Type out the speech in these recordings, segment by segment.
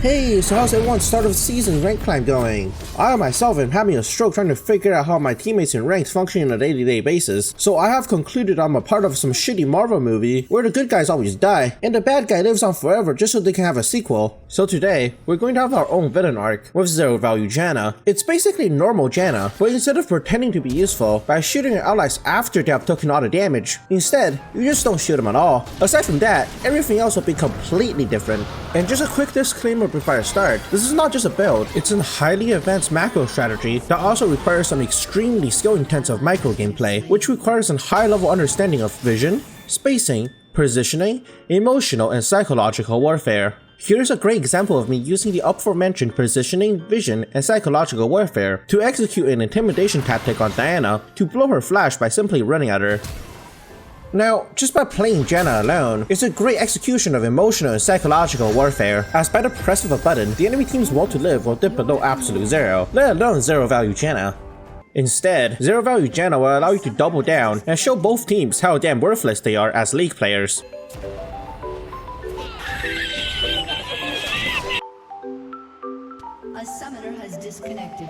Hey, so how's everyone's start of the season rank climb going? I myself am having a stroke trying to figure out how my teammates in ranks function on a day-to-day basis, so I have concluded I'm a part of some shitty Marvel movie where the good guys always die, and the bad guy lives on forever just so they can have a sequel. So today, we're going to have our own villain arc with Zero Value Janna. It's basically normal Janna, but instead of pretending to be useful by shooting your allies after they have taken all the damage, instead, you just don't shoot them at all. Aside from that, everything else will be completely different. And just a quick disclaimer before I start, this is not just a build, it's a highly advanced macro strategy that also requires some extremely skill-intensive micro gameplay, which requires a high-level understanding of vision, spacing, positioning, emotional and psychological warfare. Here's a great example of me using the aforementioned positioning, vision, and psychological warfare to execute an intimidation tactic on Diana to blow her flash by simply running at her. Now, just by playing Janna alone, it's a great execution of emotional and psychological warfare, as by the press of a button, the enemy team's will to live will dip below absolute zero, let alone Zero Value Janna. Instead, Zero Value Janna will allow you to double down and show both teams how damn worthless they are as League players. A summoner has disconnected.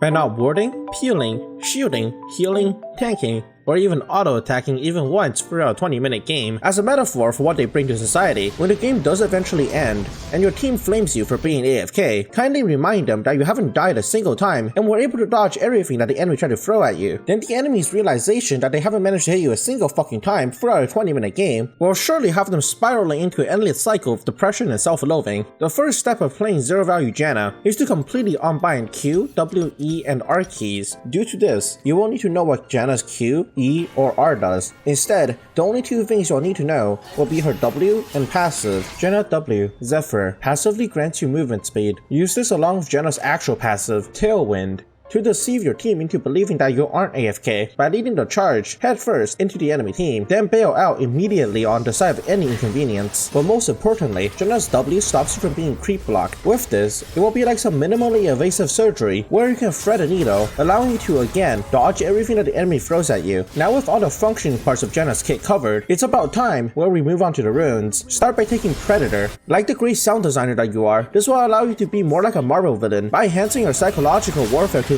By not warding, peeling, shielding, healing, tanking, or even auto-attacking even once throughout a 20-minute game, as a metaphor for what they bring to society, when the game does eventually end, and your team flames you for being AFK, kindly remind them that you haven't died a single time and were able to dodge everything that the enemy tried to throw at you. Then the enemy's realization that they haven't managed to hit you a single fucking time throughout a 20-minute game will surely have them spiraling into an endless cycle of depression and self-loathing. The first step of playing Zero Value Janna is to completely unbind Q, W, E, and R keys. Due to this, you won't need to know what Janna's Q, E, or R does. Instead, the only two things you'll need to know will be her W and passive. Janna W, Zephyr, passively grants you movement speed. Use this along with Janna's actual passive, Tailwind, to deceive your team into believing that you aren't AFK by leading the charge headfirst into the enemy team, then bail out immediately on the side of any inconvenience. But most importantly, Janna's W stops you from being creep blocked. With this, it will be like some minimally evasive surgery where you can thread a needle, allowing you to again dodge everything that the enemy throws at you. Now with all the functioning parts of Janna's kit covered, it's about time where we move on to the runes. Start by taking Predator. Like the great sound designer that you are, this will allow you to be more like a Marvel villain by enhancing your psychological warfare capabilities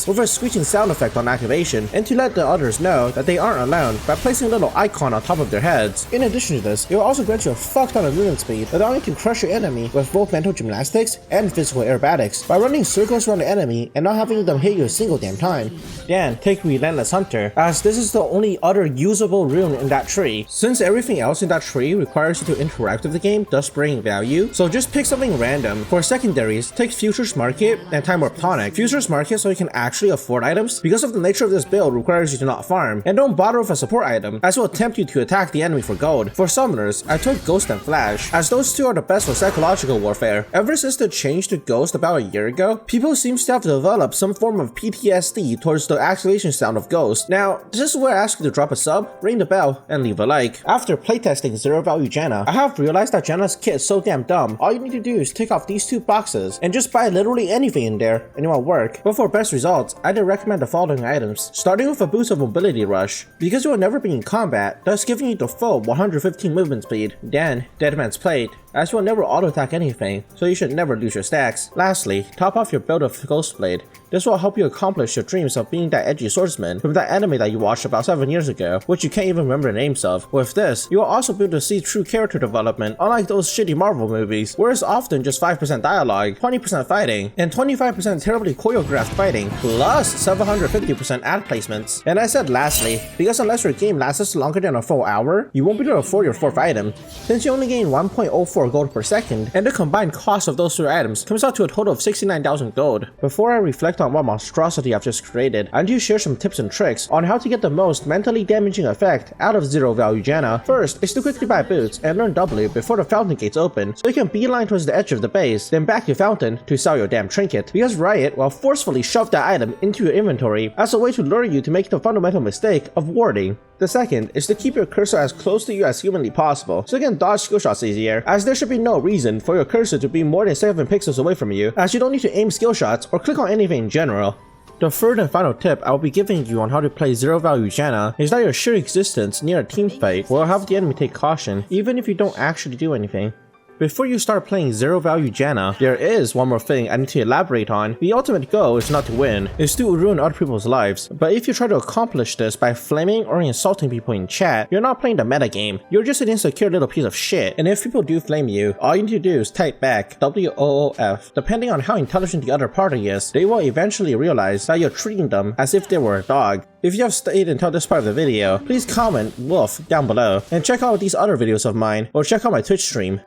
with a screeching sound effect on activation, and to let the others know that they aren't alone by placing a little icon on top of their heads. In addition to this, it will also grant you a fuck ton of movement speed, allowing you to crush your enemy with both mental gymnastics and physical aerobatics by running circles around the enemy and not having them hit you a single damn time. Then take Relentless Hunter, as this is the only other usable rune in that tree. Since everything else in that tree requires you to interact with the game, thus bringing value, so just pick something random. For secondaries, take Futures Market and Time Warp Tonic. Futures Market so you can actually afford items, because of the nature of this build requires you to not farm, and don't bother with a support item, as it will tempt you to attack the enemy for gold. For summoners, I took Ghost and Flash, as those two are the best for psychological warfare. Ever since the change to Ghost about a year ago, people seem to have developed some form of PTSD towards the activation sound of Ghost. Now, this is where I ask you to drop a sub, ring the bell, and leave a like. After playtesting Zero Value Janna, I have realized that Janna's kit is so damn dumb. All you need to do is tick off these two boxes, and just buy literally anything in there, and it will work. But for best results, I'd recommend the following items, starting with a boost of Mobility Rush, because you will never be in combat, thus giving you the full 115 movement speed. Then, Deadman's Plate, as you will never auto-attack anything, so you should never lose your stacks. Lastly, top off your build of Ghostblade. This will help you accomplish your dreams of being that edgy swordsman from that anime that you watched about 7 years ago, which you can't even remember the names of. With this, you will also be able to see true character development, unlike those shitty Marvel movies, where it's often just 5% dialogue, 20% fighting, and 25% terribly choreographed fighting, plus 750% ad placements. And I said lastly, because unless your game lasts longer than a full hour, you won't be able to afford your 4th item, since you only gain 1.04 gold per second, and the combined cost of those 3 items comes out to a total of 69,000 gold. Before I reflect on what monstrosity I've just created, I need to share some tips and tricks on how to get the most mentally damaging effect out of Zero Value Janna. First is to quickly buy boots and learn W before the fountain gates open, so you can beeline towards the edge of the base, then back to fountain to sell your damn trinket, because Riot will forcefully shove that item into your inventory as a way to lure you to make the fundamental mistake of warding. The second is to keep your cursor as close to you as humanly possible, so you can dodge skill shots easier, as there should be no reason for your cursor to be more than 7 pixels away from you, as you don't need to aim skill shots or click on anything in general. The third and final tip I will be giving you on how to play Zero Value Janna is that your sheer existence near a team fight will have the enemy take caution, even if you don't actually do anything. Before you start playing Zero Value Janna, there is one more thing I need to elaborate on. The ultimate goal is not to win, it's to ruin other people's lives. But if you try to accomplish this by flaming or insulting people in chat, you're not playing the metagame, you're just an insecure little piece of shit. And if people do flame you, all you need to do is type back WOOF. Depending on how intelligent the other party is, they will eventually realize that you're treating them as if they were a dog. If you have stayed until this part of the video, please comment woof down below, and check out these other videos of mine, or check out my Twitch stream.